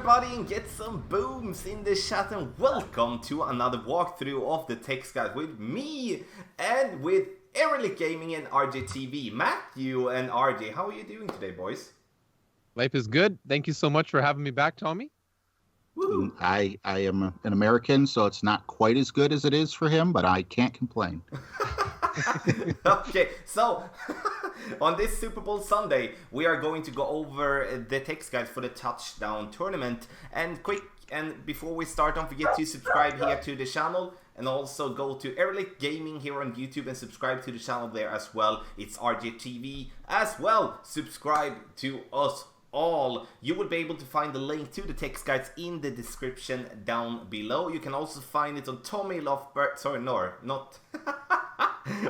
everybody and get some booms in the chat, and welcome to another walkthrough of the Textguide with me and with Erelic Gaming and RJTV. Matthew and RJ, how are you doing today, boys? Life is good. Thank you so much for having me back, Tommy. Woo. I am an American, so it's not quite as good as it is for him, but I can't complain. Okay, so on this Super Bowl Sunday, we are going to go over the text guide for the touchdown tournament. And before we start, don't forget to subscribe here to the channel, and also go to Erelic Gaming here on YouTube and subscribe to the channel there as well. It's RJTV as well. Subscribe to us all. You will be able to find the link to the text guides in the description down below. You can also find it on Tommy Lofberg, sorry, no, not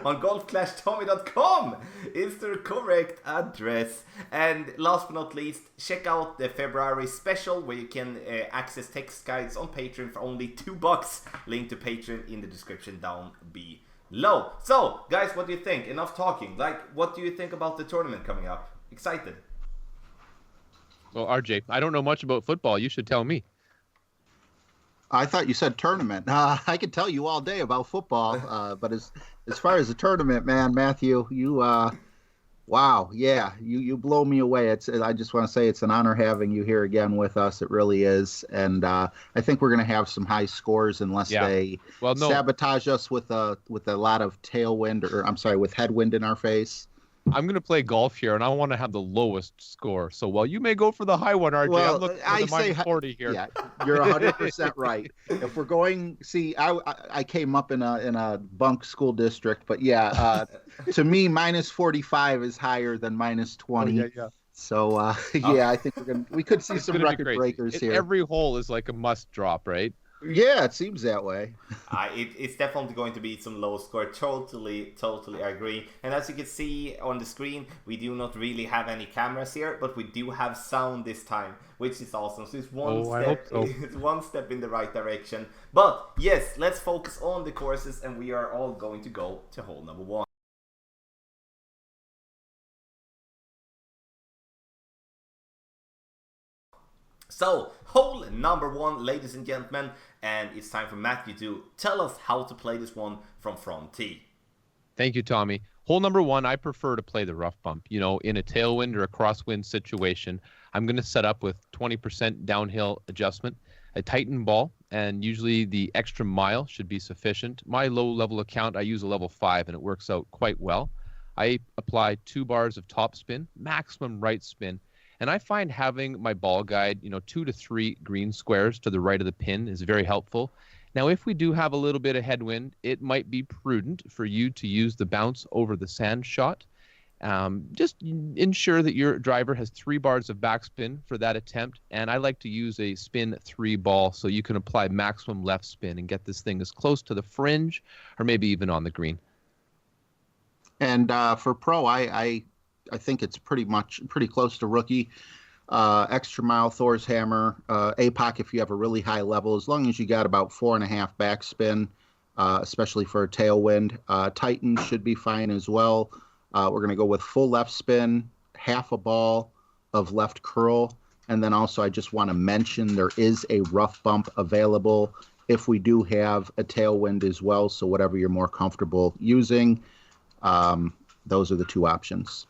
on golfclashtommy.com is the correct address. And last but not least, check out the February special where you can access text guides on Patreon for only $2. Link to Patreon in the description down below. So guys, what do you think? Enough talking. Like, what do you think about the tournament coming up? Excited? Well, RJ, I don't know much about football. You should tell me. I thought you said tournament. I could tell you all day about football, but as far as the tournament, man, Matthew, you wow, yeah, you blow me away. I just want to say it's an honor having you here again with us. It really is, and I think we're going to have some high scores unless they sabotage us with a lot of tailwind, or I'm sorry, with headwind in our face. I'm going to play golf here, and I want to have the lowest score. So while you may go for the high one, RJ, well, I'm looking for the minus 40 here. Yeah, you're 100% right. If we're going, see, I came up in a bunk school district, but yeah, to me, minus 45 is higher than minus 20. Oh, yeah. So yeah, I think we could see some record breakers here. Every hole is like a must drop, right? Yeah, it seems that way. It's definitely going to be some low score. Totally I agree. And as you can see on the screen, we do not really have any cameras here, but we do have sound this time, which is awesome. So it's it's one step in the right direction. But yes, let's focus on the courses, and we are all going to go to hole number 1. So, hole number 1, ladies and gentlemen, and it's time for Matthew to tell us how to play this one from front tee. Thank you, Tommy. Hole number 1, I prefer to play the rough bump. You know, in a tailwind or a crosswind situation, I'm going to set up with 20% downhill adjustment, a tightened ball, and usually the extra mile should be sufficient. My low-level account, I use a level 5, and it works out quite well. I apply 2 bars of top spin, maximum right spin, and I find having my ball guide, 2 to 3 green squares to the right of the pin is very helpful. Now, if we do have a little bit of headwind, it might be prudent for you to use the bounce over the sand shot. Just ensure that your driver has 3 bars of backspin for that attempt. And I like to use a spin 3 ball so you can apply maximum left spin and get this thing as close to the fringe or maybe even on the green. And for pro, I think it's pretty close to rookie. Extra mile, Thor's hammer, APOC if you have a really high level, as long as you got about 4.5 backspin, especially for a tailwind. Titan should be fine as well. We're going to go with full left spin, half a ball of left curl, and then also I just want to mention there is a rough bump available if we do have a tailwind as well. So whatever you're more comfortable using, those are the 2 options.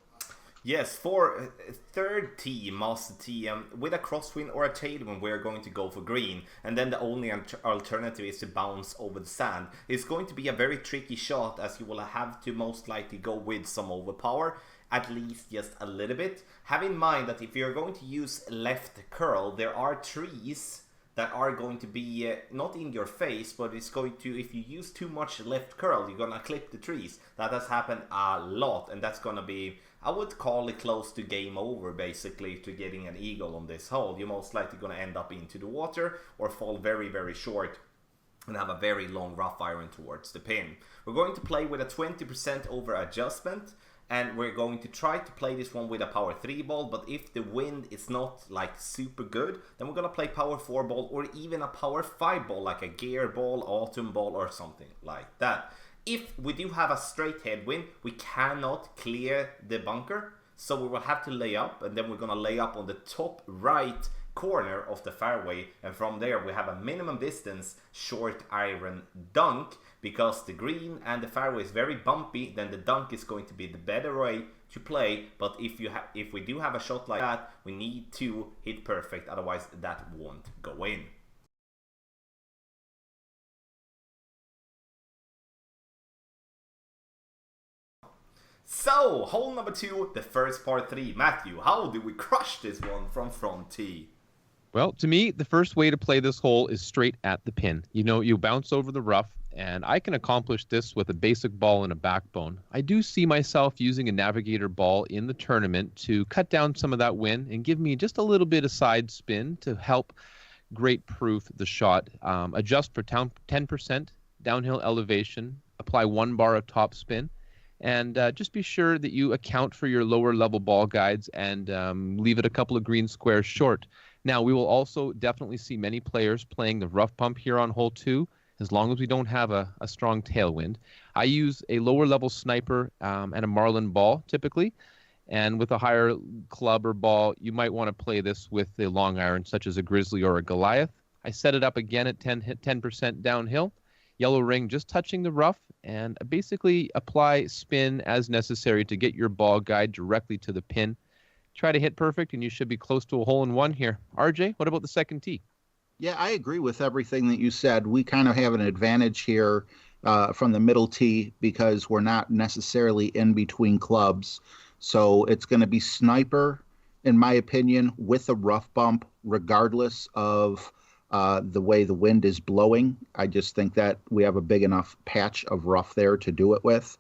Yes, for third tee, master tee, with a crosswind or a tailwind, we're going to go for green. And then the only alternative is to bounce over the sand. It's going to be a very tricky shot, as you will have to most likely go with some overpower, at least just a little bit. Have in mind that if you're going to use left curl, there are trees that are going to be not in your face, but it's going to, if you use too much left curl, you're gonna clip the trees. That has happened a lot, and that's gonna be, I would call it close to game over, basically, to getting an eagle on this hole. You're most likely gonna end up into the water or fall very, very short and have a very long rough iron towards the pin. We're going to play with a 20% over adjustment, and we're going to try to play this one with a power 3 ball, but if the wind is not like super good, then we're gonna play power 4 ball or even a power 5 ball, like a gear ball, autumn ball, or something like that. If we do have a straight headwind, we cannot clear the bunker, so we will have to lay up, and then we're gonna lay up on the top right corner of the fairway, and from there we have a minimum distance short iron dunk. Because the green and the fairway is very bumpy, then the dunk is going to be the better way to play. But if we do have a shot like that, we need to hit perfect, otherwise that won't go in. So, hole number 2, the first par 3. Matthew, how do we crush this one from front tee? Well, to me, the first way to play this hole is straight at the pin. You know, you bounce over the rough, and I can accomplish this with a basic ball and a backbone. I do see myself using a Navigator ball in the tournament to cut down some of that wind and give me just a little bit of side spin to help great proof the shot. Adjust for 10% downhill elevation, apply 1 bar of top spin, and just be sure that you account for your lower level ball guides and leave it a couple of green squares short. Now, we will also definitely see many players playing the rough bump here on hole 2, as long as we don't have a strong tailwind. I use a lower level sniper and a Marlin ball typically. And with a higher club or ball, you might want to play this with a long iron, such as a Grizzly or a Goliath. I set it up again at 10% downhill. Yellow ring just touching the rough, and basically apply spin as necessary to get your ball guide directly to the pin. Try to hit perfect, and you should be close to a hole-in-one here. RJ, what about the second tee? Yeah, I agree with everything that you said. We kind of have an advantage here from the middle tee because we're not necessarily in between clubs. So it's going to be sniper, in my opinion, with a rough bump, regardless of the way the wind is blowing. I just think that we have a big enough patch of rough there to do it with.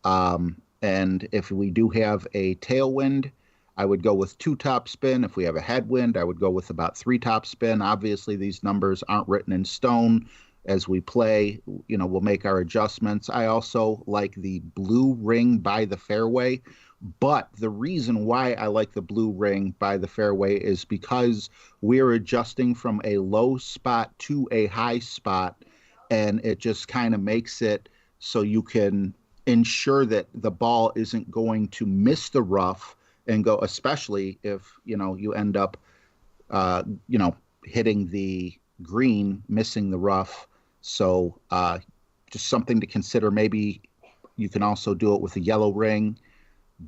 And if we do have a tailwind, I would go with 2 top spin. If we have a headwind, I would go with about 3 top spin. Obviously, these numbers aren't written in stone. As we play, we'll make our adjustments. I also like the blue ring by the fairway. But the reason why I like the blue ring by the fairway is because we're adjusting from a low spot to a high spot, and it just kind of makes it so you can ensure that the ball isn't going to miss the rough and go, especially if, you end up, hitting the green, missing the rough. So just something to consider. Maybe you can also do it with a yellow ring,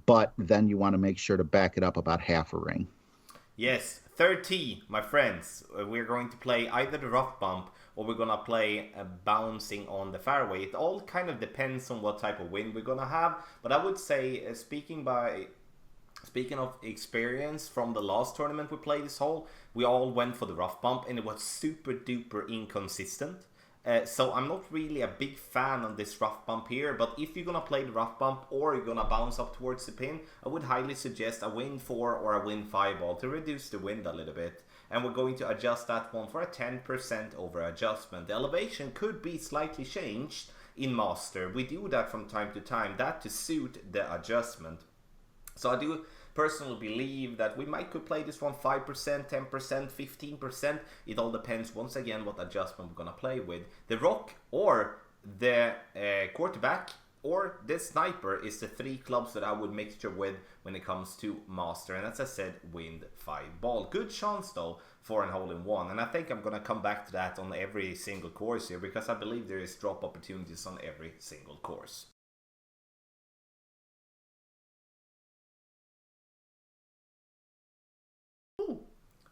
but then you want to make sure to back it up about half a ring. Yes, third tee, my friends. We're going to play either the rough bump or we're going to play bouncing on the fairway. It all kind of depends on what type of wind we're going to have. But I would say, speaking of experience from the last tournament we played this hole, we all went for the rough bump and it was super duper inconsistent. So I'm not really a big fan of this rough bump here, but if you're gonna play the rough bump or you're gonna bounce up towards the pin, I would highly suggest a wind 4 or a wind 5 ball to reduce the wind a little bit. And we're going to adjust that one for a 10% over adjustment. The elevation could be slightly changed in Master. We do that from time to time, that to suit the adjustment. So I do personally believe that we could play this one 5%, 10%, 15%. It all depends once again what adjustment we're gonna play with. The rock or the quarterback or the sniper is the 3 clubs that I would mixture with when it comes to Master. And as I said, wind 5 ball. Good chance though for an hole-in-one. And I think I'm gonna come back to that on every single course here because I believe there is drop opportunities on every single course.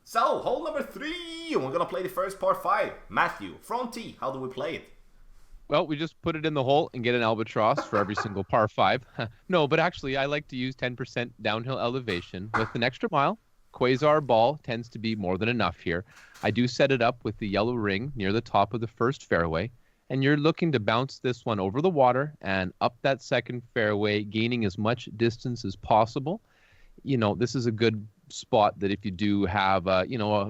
So, hole number 3, we're going to play the first par 5. Matthew, front tee, how do we play it? Well, we just put it in the hole and get an albatross for every single par 5. No, but actually, I like to use 10% downhill elevation with an extra mile. Quasar ball tends to be more than enough here. I do set it up with the yellow ring near the top of the first fairway, and you're looking to bounce this one over the water and up that second fairway, gaining as much distance as possible. This is a good spot that if you do have a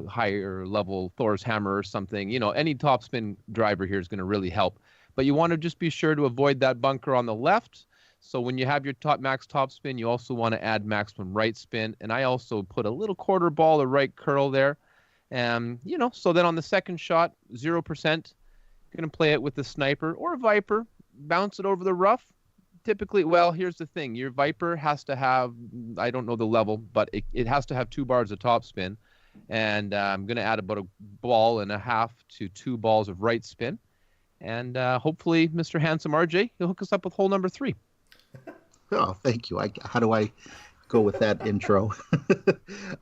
higher level Thor's hammer or something, any topspin driver here is going to really help. But you want to just be sure to avoid that bunker on the left. So when you have your max topspin, you also want to add maximum right spin. And I also put a little quarter ball or right curl there. So then on the second shot, 0%, going to play it with the sniper or a Viper, bounce it over the rough. Typically, well, here's the thing. Your Viper has to have, I don't know the level, but it has to have 2 bars of topspin. And I'm going to add about a ball and a half to 2 balls of right spin. And hopefully, Mr. Handsome RJ, he'll hook us up with hole number 3. Oh, thank you. How do I go with that intro?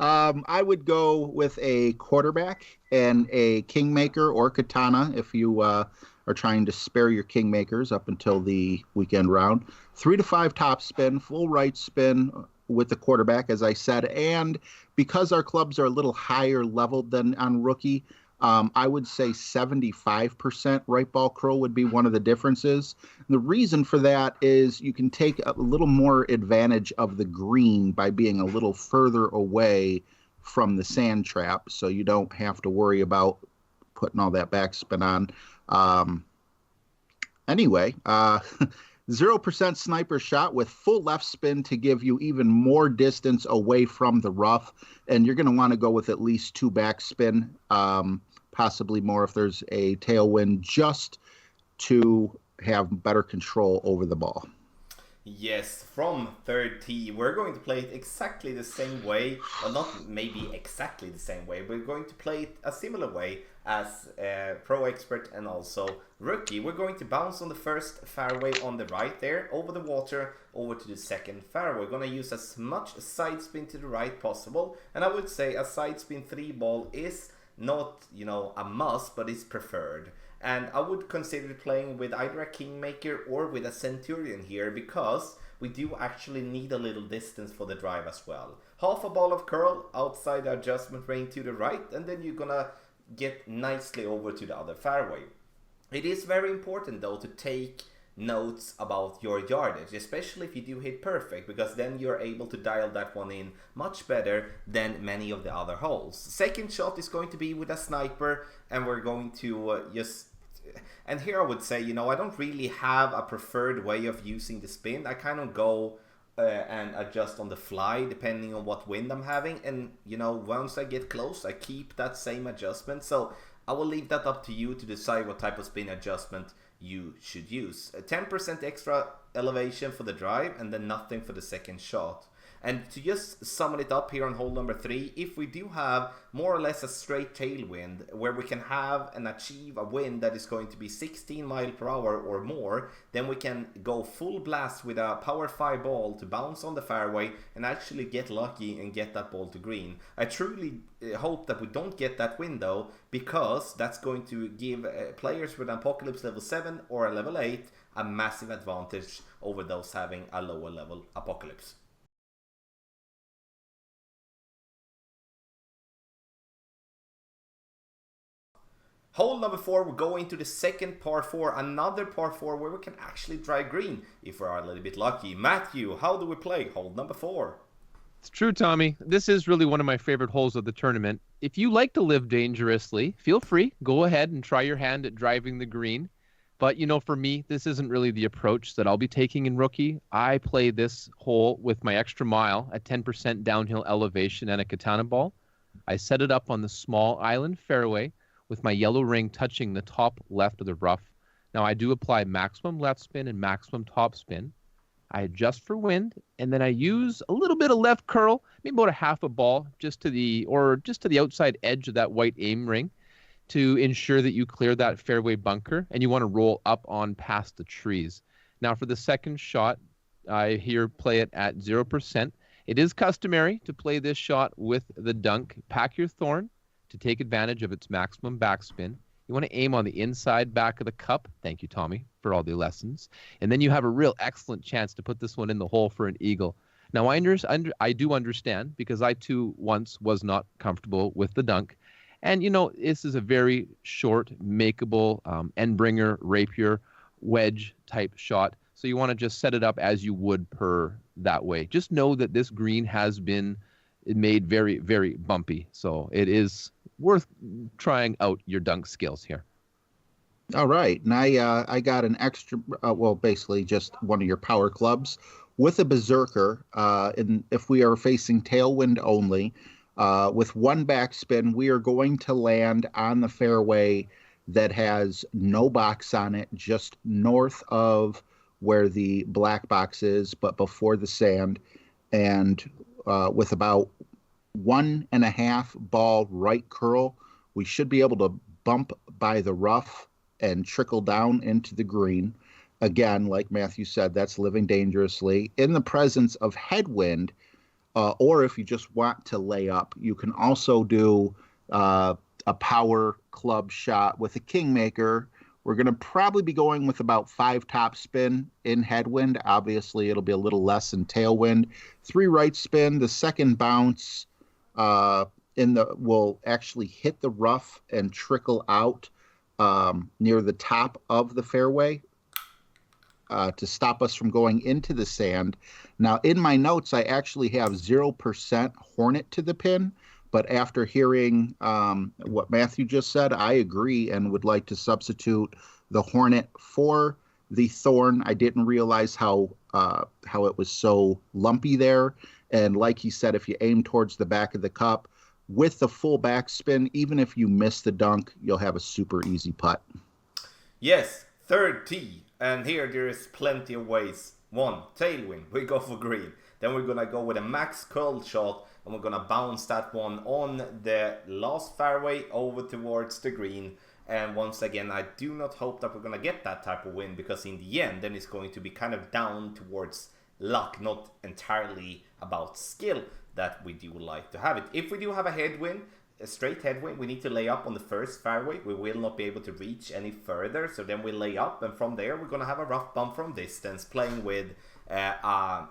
I would go with a quarterback and a kingmaker or katana if you are trying to spare your kingmakers up until the weekend round. 3 to 5 top spin, full right spin with the quarterback, as I said. And because our clubs are a little higher leveled than on rookie, I would say 75% right ball curl would be one of the differences. The reason for that is you can take a little more advantage of the green by being a little further away from the sand trap, so you don't have to worry about putting all that backspin on. Anyway, 0% sniper shot with full left spin to give you even more distance away from the rough. And you're going to want to go with at least 2 backspin, possibly more if there's a tailwind, just to have better control over the ball. Yes, from third tee, we're going to play it exactly the same way. Well, not maybe exactly the same way. We're going to play it a similar way as Pro Expert and also Rookie. We're going to bounce on the first fairway on the right there, over the water, over to the second fairway. We're going to use as much side spin to the right possible. And I would say a side spin 3 ball is not, a must, but it's preferred. And I would consider playing with either a Kingmaker or with a Centurion here, because we do actually need a little distance for the drive as well. Half a ball of curl outside the adjustment range to the right, and then you're gonna get nicely over to the other fairway. It is very important though to take notes about your yardage, especially if you do hit perfect, because then you're able to dial that one in much better than many of the other holes. Second shot is going to be with a sniper, and we're going to and here I would say, I don't really have a preferred way of using the spin. I kind of go and adjust on the fly depending on what wind I'm having, and once I get close I keep that same adjustment. So I will leave that up to you to decide what type of spin adjustment you should use. 10% extra elevation for the drive, and then nothing for the second shot. And to just sum it up here on hole number 3, if we do have more or less a straight tailwind where we can have and achieve a wind that is going to be 16 miles per hour or more, then we can go full blast with a power 5 ball to bounce on the fairway and actually get lucky and get that ball to green. I truly hope that we don't get that wind though, because that's going to give players with Apocalypse level 7 or a level 8 a massive advantage over those having a lower level Apocalypse. Hole number 4, we're going to the second par 4, another par 4 where we can actually drive green if we are a little bit lucky. Matthew, how do we play hole number 4? It's true, Tommy. This is really one of my favorite holes of the tournament. If you like to live dangerously, feel free. Go ahead and try your hand at driving the green. But, for me, this isn't really the approach that I'll be taking in Rookie. I play this hole with my extra mile at 10% downhill elevation and a katana ball. I set it up on the small island fairway with my yellow ring touching the top left of the rough. Now I do apply maximum left spin and maximum top spin. I adjust for wind, and then I use a little bit of left curl, maybe about a half a ball, just to the outside edge of that white aim ring, to ensure that you clear that fairway bunker, and you want to roll up on past the trees. Now for the second shot, I here play it at 0%. It is customary to play this shot with the dunk. Pack your thorn to take advantage of its maximum backspin. You want to aim on the inside back of the cup. Thank you, Tommy, for all the lessons. And then you have a real excellent chance to put this one in the hole for an eagle. Now, I do understand, because I too once was not comfortable with the dunk. And, this is a very short, makeable, end-bringer, rapier, wedge type shot. So you want to just set it up as you would per that way. Just know that this green has been made very, very bumpy. So it is worth trying out your dunk skills here. All right. And I got an extra, basically just one of your power clubs with a berserker. And if we are facing tailwind only, with one backspin, we are going to land on the fairway that has no box on it, just north of where the black box is, but before the sand, and with about 1.5 ball right curl. We should be able to bump by the rough and trickle down into the green. Again, like Matthew said, that's living dangerously. In the presence of headwind, or if you just want to lay up, you can also do a power club shot with a Kingmaker. We're going to probably be going with about 5 top spin in headwind. Obviously, it'll be a little less in tailwind. 3 right spin. The second bounce will actually hit the rough and trickle out near the top of the fairway to stop us from going into the sand. Now, in my notes, I actually have 0% Hornet to the pin. But after hearing what Matthew just said, I agree and would like to substitute the Hornet for the Thorn. I didn't realize how it was so lumpy there. And like he said, if you aim towards the back of the cup with the full backspin, even if you miss the dunk, you'll have a super easy putt. Yes, third tee. And here there is plenty of ways. 1, tailwind. We go for green. Then we're going to go with a max curl shot. And we're going to bounce that one on the last fairway over towards the green. And once again, I do not hope that we're going to get that type of win. Because in the end, then it's going to be kind of down towards luck. Not entirely about skill that we do like to have it. If we do have a headwind, a straight headwind, we need to lay up on the first fairway. We will not be able to reach any further. So then we lay up. And from there, we're going to have a rough bump from distance. Playing with a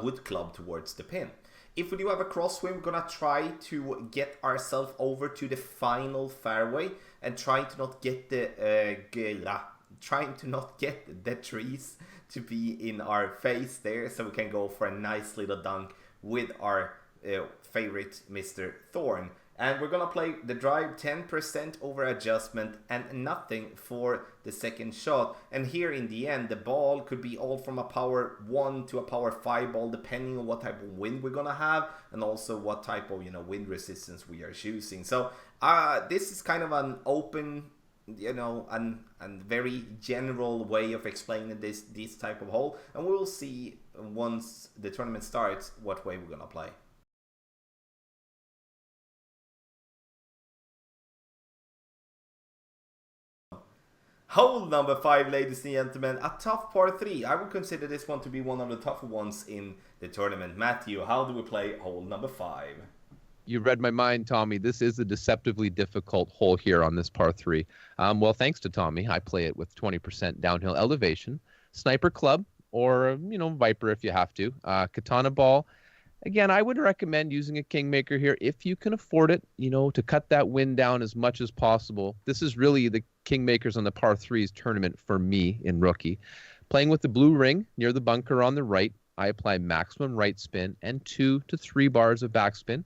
wood club towards the pin. If we do have a crosswind, we're going to try to get ourselves over to the final fairway and trying to not get the trees to be in our face there, so we can go for a nice little dunk with our favorite Mr. Thorn. And we're going to play the drive 10% over adjustment and nothing for the second shot. And here in the end, the ball could be all from a power 1 to a power 5 ball, depending on what type of wind we're going to have and also what type of wind resistance we are choosing. So this is kind of an open, and very general way of explaining this type of hole. And we will see once the tournament starts what way we're going to play. Hole number 5, ladies and gentlemen, a tough par 3. I would consider this one to be one of the tougher ones in the tournament. Matthew, how do we play hole number 5? You read my mind, Tommy. This is a deceptively difficult hole here on this par 3. Well, thanks to Tommy, I play it with 20% downhill elevation, sniper club, or, Viper if you have to, katana ball. Again, I would recommend using a Kingmaker here if you can afford it, to cut that wind down as much as possible. This is really the Kingmakers on the par 3s tournament for me in rookie. Playing with the blue ring near the bunker on the right, I apply maximum right spin and 2 to 3 bars of backspin.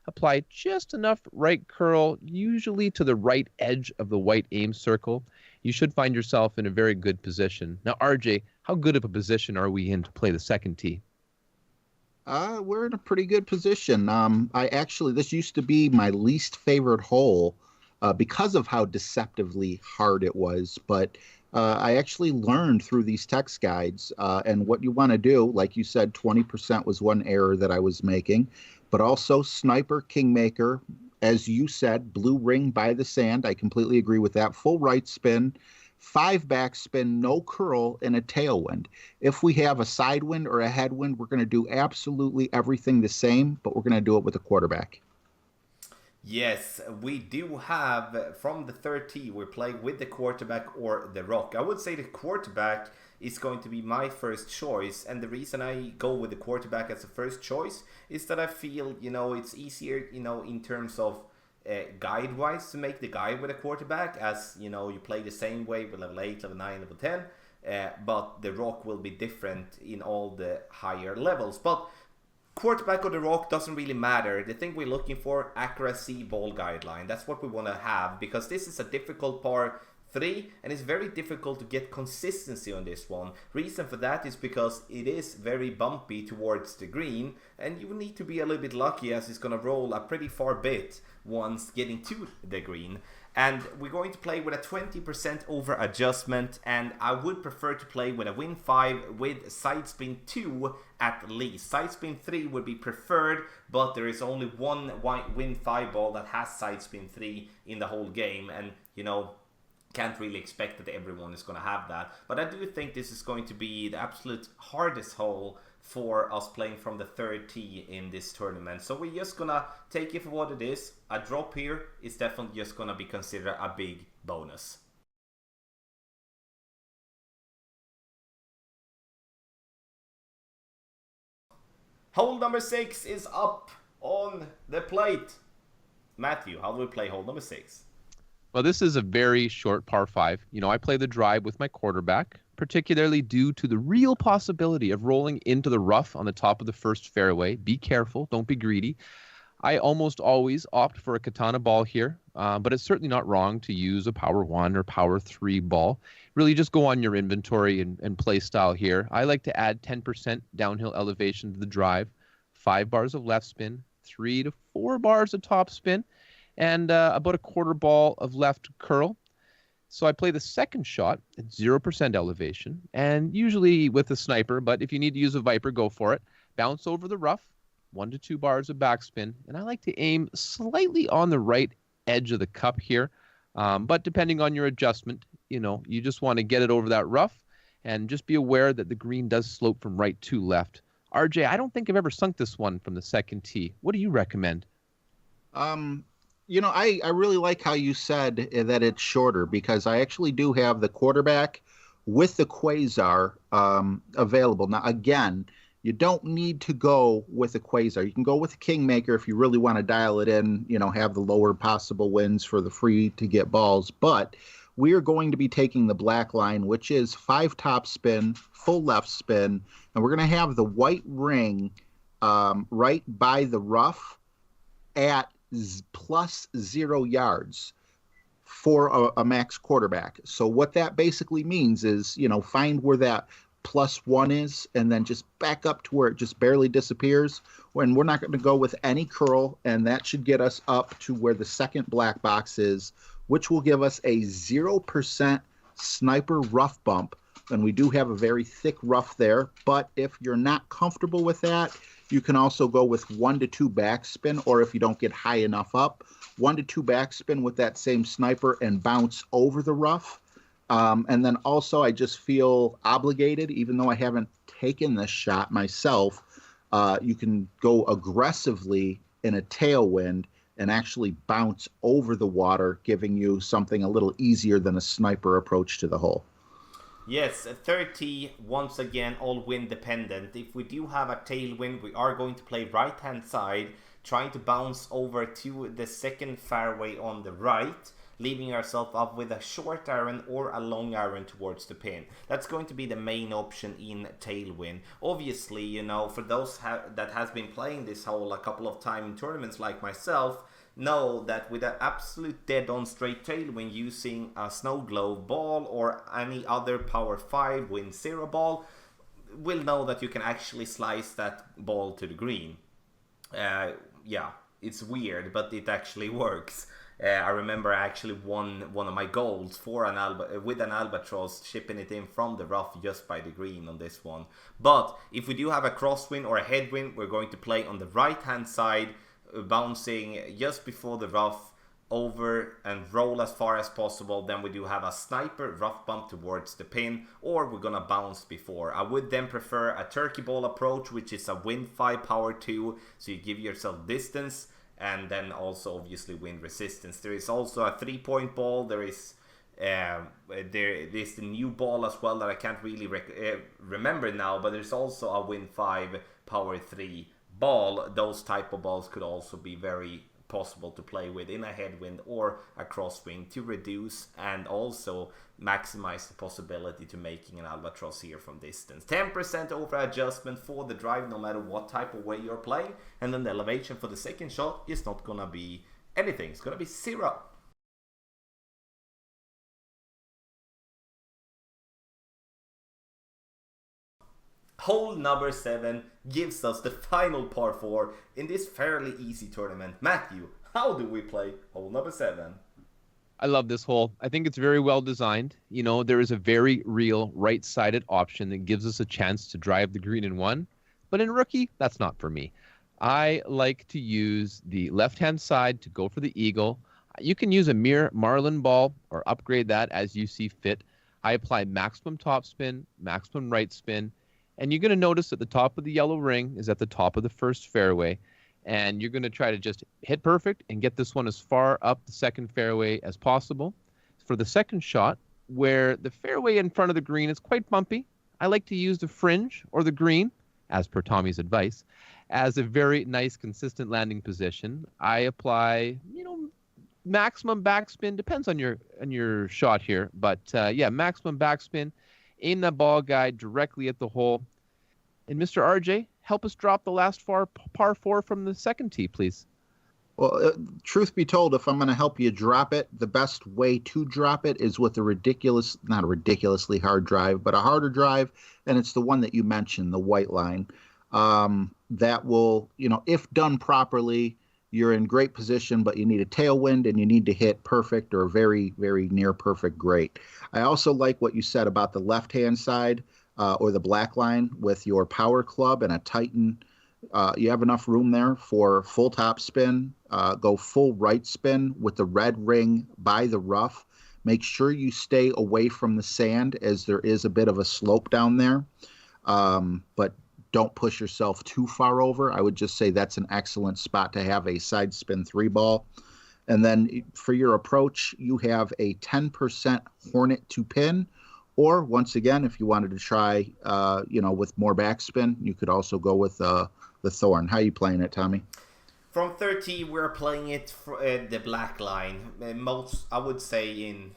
Apply just enough right curl, usually to the right edge of the white aim circle. You should find yourself in a very good position. Now, RJ, how good of a position are we in to play the second tee? We're in a pretty good position. This used to be my least favorite hole because of how deceptively hard it was. But I actually learned through these text guides. And what you want to do, like you said, 20% was one error that I was making. But also sniper, Kingmaker, as you said, blue ring by the sand. I completely agree with that. Full right spin. 5 backspin, no curl, and a tailwind. If we have a side wind or a headwind, we're going to do absolutely everything the same, but we're going to do it with a quarterback. Yes, we do have, from the third tee, we're playing with the quarterback or the rock. I would say the quarterback is going to be my first choice, and the reason I go with the quarterback as a first choice is that I feel, it's easier, in terms of guide-wise to make the guide with a quarterback, as you play the same way with level 8, level 9, level 10, but the rock will be different in all the higher levels. But quarterback or the rock doesn't really matter. The thing we're looking for, accuracy, ball guideline. That's what we want to have, because this is a difficult par 3 and it's very difficult to get consistency on this one. Reason for that is because it is very bumpy towards the green, and you need to be a little bit lucky as it's going to roll a pretty far bit once getting to the green. And we're going to play with a 20% over adjustment, and I would prefer to play with a win 5 with side spin 2 at least. Side spin 3 would be preferred, but there is only one win 5 ball that has side spin 3 in the whole game, and you know, can't really expect that everyone is going to have that. But I do think this is going to be the absolute hardest hole for us playing from the third tee in this tournament. So we're just gonna take it for what it is. A drop here is definitely just gonna be considered a big bonus. Hole number 6 is up on the plate. Matthew, how do we play hole number 6? Well, this is a very short par 5. You know, I play the drive with my quarterback, particularly due to the real possibility of rolling into the rough on the top of the first fairway. Be careful, don't be greedy. I almost always opt for a katana ball here, but it's certainly not wrong to use a power 1 or power 3 ball. Really just go on your inventory and play style here. I like to add 10% downhill elevation to the drive, 5 bars of left spin, 3 to 4 bars of top spin, and about a quarter ball of left curl. So I play the second shot at 0% elevation, and usually with a sniper, but if you need to use a Viper, go for it. Bounce over the rough, 1 to 2 bars of backspin, and I like to aim slightly on the right edge of the cup here. But depending on your adjustment, you know, you just want to get it over that rough, and just be aware that the green does slope from right to left. RJ, I don't think I've ever sunk this one from the second tee. What do you recommend? You know, I really like how you said that it's shorter, because I actually do have the quarterback with the Quasar available. Now, again, you don't need to go with a Quasar. You can go with a Kingmaker if you really want to dial it in, you know, have the lower possible wins for the free to get balls. But we are going to be taking the black line, which is 5 top spin, full left spin, and we're going to have the white ring right by the rough at plus 0 yards for a max quarterback. So what that basically means is, you know, find where that +1 is, and then just back up to where it just barely disappears. When we're not going to go with any curl, and that should get us up to where the second black box is, which will give us a 0% sniper rough bump. And we do have a very thick rough there, but if you're not comfortable with that, you can also go with 1 to 2 backspin, or if you don't get high enough up, 1 to 2 backspin with that same sniper and bounce over the rough. And then also I just feel obligated, even though I haven't taken this shot myself, you can go aggressively in a tailwind and actually bounce over the water, giving you something a little easier than a sniper approach to the hole. Yes, 30, once again, all wind dependent. If we do have a tailwind, we are going to play right hand side, trying to bounce over to the second fairway on the right, leaving ourselves up with a short iron or a long iron towards the pin. That's going to be the main option in tailwind. Obviously, you know, for those that has been playing this hole a couple of times in tournaments like myself, know that with an absolute dead-on straight tailwind using a snow globe ball or any other power 5 win 0 ball, will know that you can actually slice that ball to the green. Yeah, it's weird, but it actually works. I remember I actually won one of my goals for with an albatross, shipping it in from the rough just by the green on this one. But if we do have a crosswind or a headwind, we're going to play on the right hand side, bouncing just before the rough over and roll as far as possible. Then we do have a sniper rough bump towards the pin, or we're gonna bounce before. I would then prefer a turkey ball approach, which is a wind 5 power 2, so you give yourself distance and then also obviously wind resistance. There is also a 3-point ball. There is the new ball as well that I can't really remember now, but there's also a wind 5 power 3 ball. Those type of balls could also be very possible to play with in a headwind or a crosswind to reduce and also maximize the possibility to making an albatross here from distance. 10% over adjustment for the drive no matter what type of way you're playing, and then the elevation for the second shot is not gonna be anything. It's gonna be 0. Hole number 7 gives us the final par 4 in this fairly easy tournament. Matthew, how do we play hole number 7? I love this hole. I think it's very well designed. You know, there is a very real right-sided option that gives us a chance to drive the green in one. But in rookie, that's not for me. I like to use the left-hand side to go for the eagle. You can use a mere marlin ball or upgrade that as you see fit. I apply maximum top spin, maximum right spin, and you're going to notice that the top of the yellow ring is at the top of the first fairway. And you're going to try to just hit perfect and get this one as far up the second fairway as possible. For the second shot, where the fairway in front of the green is quite bumpy, I like to use the fringe or the green, as per Tommy's advice, as a very nice, consistent landing position. I apply, maximum backspin. Depends on your shot here, but yeah, maximum backspin. Aim that ball guide directly at the hole. And Mr. RJ, help us drop the last par 4 from the second tee, please. Well, truth be told, if I'm going to help you drop it, the best way to drop it is with not a ridiculously hard drive, but a harder drive, and it's the one that you mentioned, the white line. That will, if done properly, you're in great position, but you need a tailwind and you need to hit perfect or very, very near perfect great. I also like what you said about the left-hand side. Or the black line with your power club and a Titan. You have enough room there for full top spin. Go full right spin with the red ring by the rough. Make sure you stay away from the sand as there is a bit of a slope down there. But don't push yourself too far over. I would just say that's an excellent spot to have a side spin 3-ball. And then for your approach, you have a 10% Hornet to pin. Or once again, if you wanted to try, with more backspin, you could also go with the Thorn. How are you playing it, Tommy? From 30, we're playing it for the black line. Most, I would say, in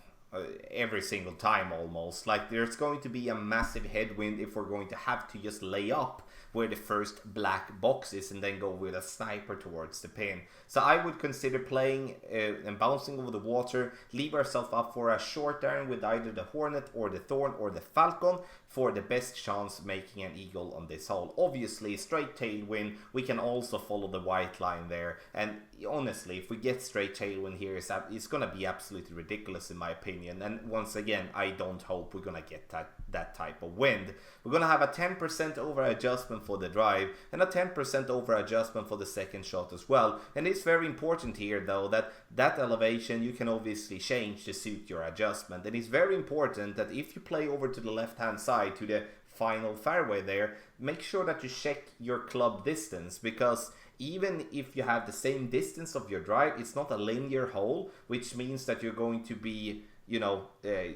every single time almost. Like, there's going to be a massive headwind if we're going to have to just lay up where the first black box is and then go with a sniper towards the pin. So I would consider playing and bouncing over the water, leave ourselves up for a short iron with either the Hornet or the Thorn or the Falcon for the best chance making an eagle on this hole. Obviously, straight tailwind, we can also follow the white line there. And honestly, if we get straight tailwind here, it's going to be absolutely ridiculous in my opinion. And once again, I don't hope we're going to get that type of wind. We're going to have a 10% over adjustment for the drive and a 10% over adjustment for the second shot as well. And it's very important here though that elevation you can obviously change to suit your adjustment. And it's very important that if you play over to the left hand side to the final fairway there, make sure that you check your club distance, because even if you have the same distance of your drive, it's not a linear hole, which means that you're going to be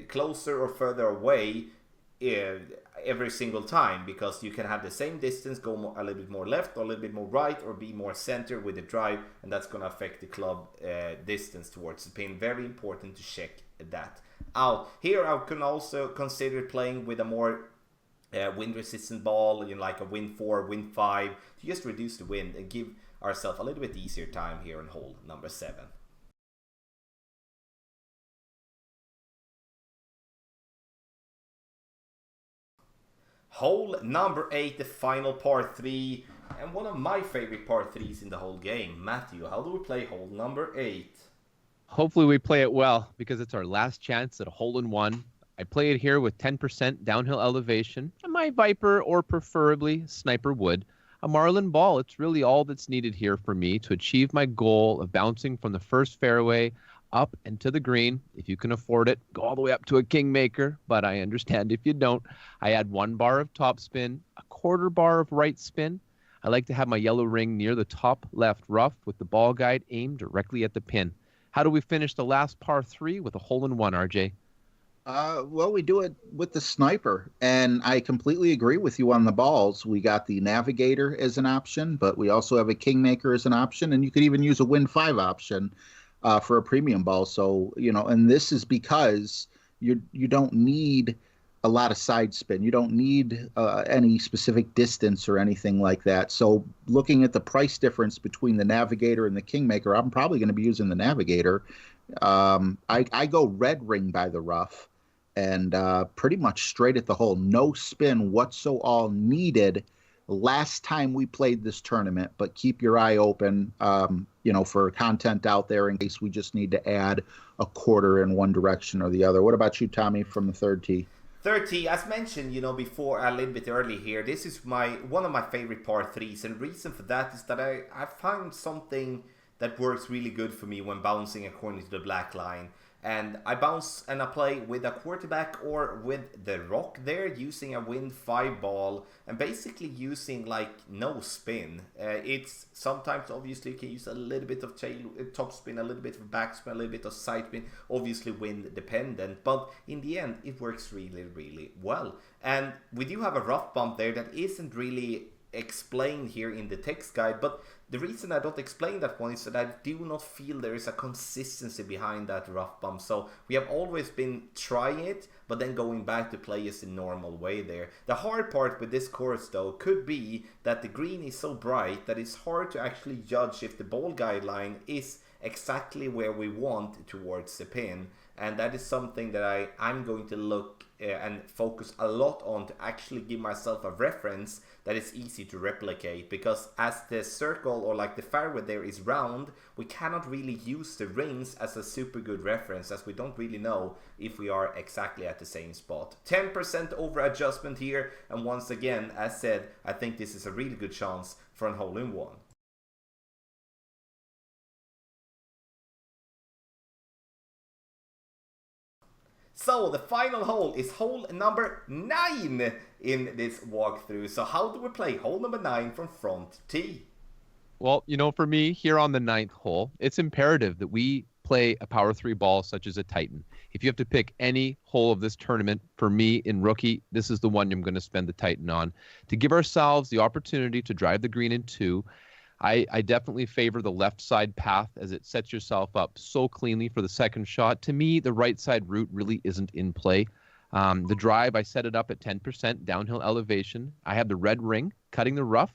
closer or further away every single time, because you can have the same distance, go a little bit more left or a little bit more right, or be more center with the drive, and that's going to affect the club distance towards the pin. Very important to check that out. Here I can also consider playing with a more wind resistant ball, like a wind 4, wind 5, to just reduce the wind and give ourselves a little bit easier time here on hole number 7. Hole number 8, the final par 3, and one of my favorite par 3s in the whole game. Matthew, how do we play hole number 8? Hopefully we play it well, because it's our last chance at a hole-in-one. I play it here with 10% downhill elevation, and my Viper, or preferably Sniper wood. A Marlin ball, it's really all that's needed here for me to achieve my goal of bouncing from the first fairway up and to the green. If you can afford it, go all the way up to a Kingmaker, but I understand if you don't. I add 1 bar of top spin, a 1/4 bar of right spin. I like to have my yellow ring near the top left rough with the ball guide aimed directly at the pin. How do we finish the last par 3 with a hole-in-one, RJ? Well, we do it with the Sniper, and I completely agree with you on the balls. We got the Navigator as an option, but we also have a Kingmaker as an option, and you could even use a Wind 5 option for a premium ball. So, and this is because you don't need a lot of side spin. You don't need any specific distance or anything like that. So looking at the price difference between the Navigator and the Kingmaker, I'm probably going to be using the Navigator. I go red ring by the rough and pretty much straight at the hole. No spin whatsoever needed last time we played this tournament, but keep your eye open, for content out there in case we just need to add a quarter in one direction or the other. What about you, Tommy, from the third tee? Third tee, as mentioned, before a little bit early here, this is one of my favorite par threes, and reason for that is that I find something that works really good for me when bouncing according to the black line. And I bounce and I play with a quarterback or with the rock there, using a wind 5 ball and basically using like no spin. It's sometimes obviously you can use a little bit of top spin, a little bit of backspin, a little bit of side spin, obviously wind dependent, but in the end it works really, really well. And we do have a rough bump there that isn't really explained here in the text guide, but the reason I don't explain that one is that I do not feel there is a consistency behind that rough bump. So we have always been trying it, but then going back to play is the normal way there. The hard part with this course though could be that the green is so bright that it's hard to actually judge if the ball guideline is exactly where we want towards the pin. And that is something that I'm going to look and focus a lot on to actually give myself a reference that is easy to replicate, because as the circle or like the fairway there is round, we cannot really use the rings as a super good reference, as we don't really know if we are exactly at the same spot. 10% over adjustment here, and once again, as said, I think this is a really good chance for a hole-in-one. So the final hole is hole number 9 in this walkthrough. So how do we play hole number 9 from front tee? Well, for me here on the 9th hole, it's imperative that we play a power 3 ball such as a Titan. If you have to pick any hole of this tournament, for me in rookie, this is the one I'm going to spend the Titan on to give ourselves the opportunity to drive the green in 2. I definitely favor the left side path as it sets yourself up so cleanly for the second shot. To me, the right side route really isn't in play. The drive, I set it up at 10% downhill elevation. I have the red ring cutting the rough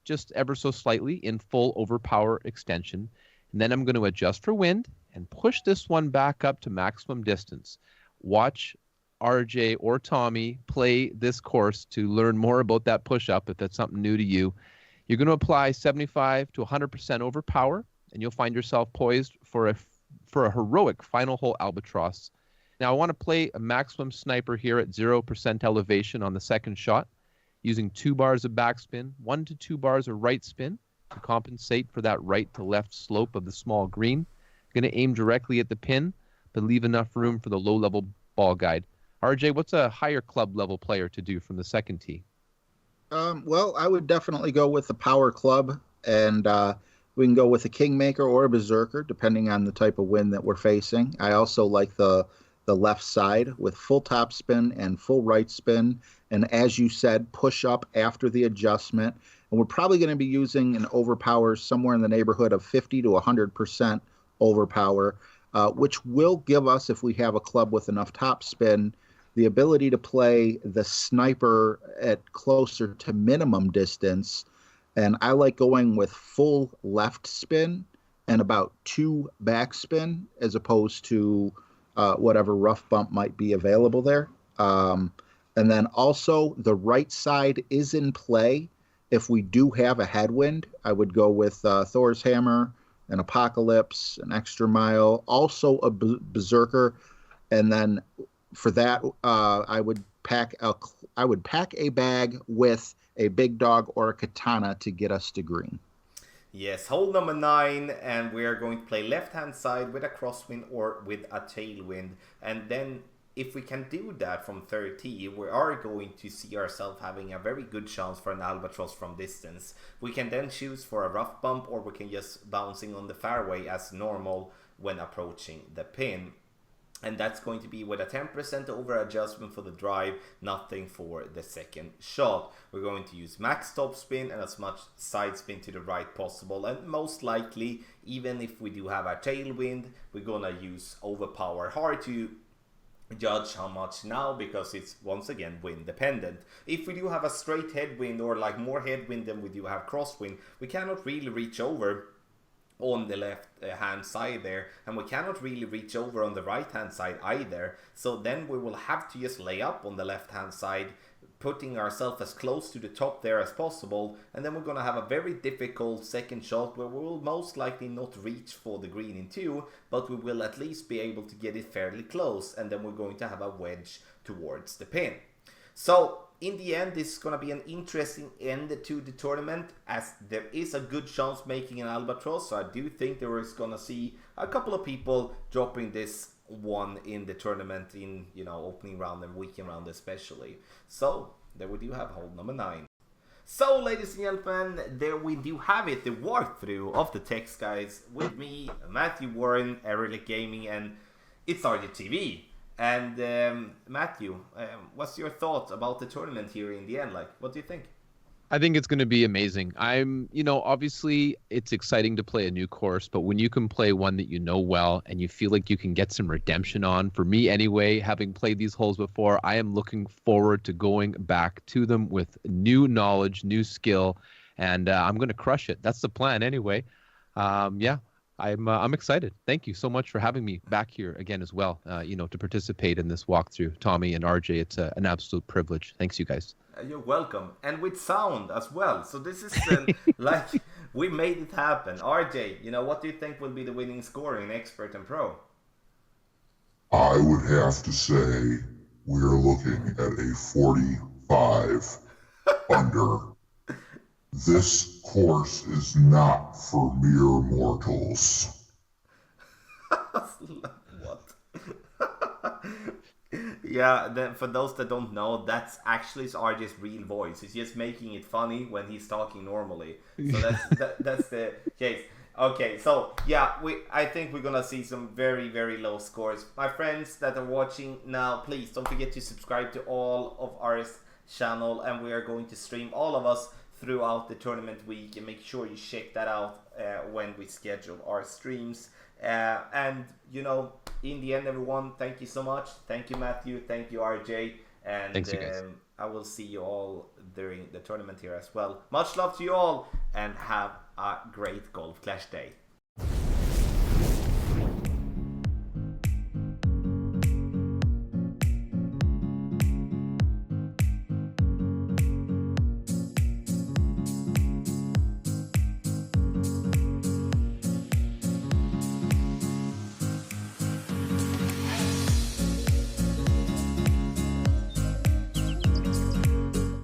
just ever so slightly in full overpower extension. And then I'm going to adjust for wind and push this one back up to maximum distance. Watch RJ or Tommy play this course to learn more about that push up if that's something new to you. You're going to apply 75 to 100% overpower, and you'll find yourself poised for a heroic final hole albatross. Now, I want to play a maximum sniper here at 0% elevation on the second shot, using 2 bars of backspin, 1 to 2 bars of right spin to compensate for that right to left slope of the small green. Going to aim directly at the pin, but leave enough room for the low-level ball guide. RJ, what's a higher club level player to do from the second tee? Well, I would definitely go with the power club, and we can go with a Kingmaker or a Berserker, depending on the type of wind that we're facing. I also like the left side with full top spin and full right spin, and as you said, push up after the adjustment. And we're probably going to be using an overpower somewhere in the neighborhood of 50 to 100% overpower, which will give us, if we have a club with enough top spin, the ability to play the sniper at closer to minimum distance. And I like going with full left spin and about 2 backspin as opposed to whatever rough bump might be available there. And then also the right side is in play. If we do have a headwind, I would go with Thor's Hammer, an Apocalypse, an Extra Mile, also a Berserker. And then for that, I would pack a bag with a big dog or a katana to get us to green. Yes, hole number 9, and we are going to play left-hand side with a crosswind or with a tailwind. And then if we can do that from 30, we are going to see ourselves having a very good chance for an albatross from distance. We can then choose for a rough bump, or we can just bouncing on the fairway as normal when approaching the pin. And that's going to be with a 10% over adjustment for the drive, nothing for the second shot. We're going to use max top spin and as much side spin to the right possible. And most likely, even if we do have a tailwind, we're going to use overpower. Hard to judge how much now because it's once again wind dependent. If we do have a straight headwind or like more headwind than we do have crosswind, we cannot really reach over on the left hand side there, and we cannot really reach over on the right hand side either. So then we will have to just lay up on the left hand side, putting ourselves as close to the top there as possible, and then we're going to have a very difficult second shot where we will most likely not reach for the green in two, but we will at least be able to get it fairly close, and then we're going to have a wedge towards the pin. So in the end, this is going to be an interesting end to the tournament, as there is a good chance making an albatross. So I do think there is going to see a couple of people dropping this one in the tournament in, you know, opening round and weekend round especially. So there we do have hole number 9. So ladies and gentlemen, there we do have it, the walkthrough of the Textguide with me, Matthew Warren, Erelic Gaming, and it's RGTV. And Matthew, what's your thought about the tournament here in the end? Like, what do you think? I think it's going to be amazing. Obviously it's exciting to play a new course, but when you can play one that you know well and you feel like you can get some redemption on, for me anyway, having played these holes before, I am looking forward to going back to them with new knowledge, new skill, and I'm going to crush it. That's the plan anyway. I'm excited. Thank you so much for having me back here again as well, to participate in this walkthrough. Tommy and RJ, it's an absolute privilege. Thanks, you guys. You're welcome. And with sound as well. So this is like, we made it happen. RJ, what do you think will be the winning score in Expert and Pro? I would have to say we're looking at a 45 under. This course is not for mere mortals. What? Yeah, then for those that don't know, that's actually RJ's real voice. He's just making it funny when he's talking normally. So that's the case. Okay, so yeah, I think we're gonna see some very, very low scores. My friends that are watching now, please don't forget to subscribe to all of our channel, and we are going to stream, all of us, throughout the tournament week, and make sure you check that out when we schedule our streams. And in the end, everyone, thank you so much. Thank you, Matthew. Thank you, RJ. And thanks, you guys. I will see you all during the tournament here as well. Much love to you all, and have a great Golf Clash day.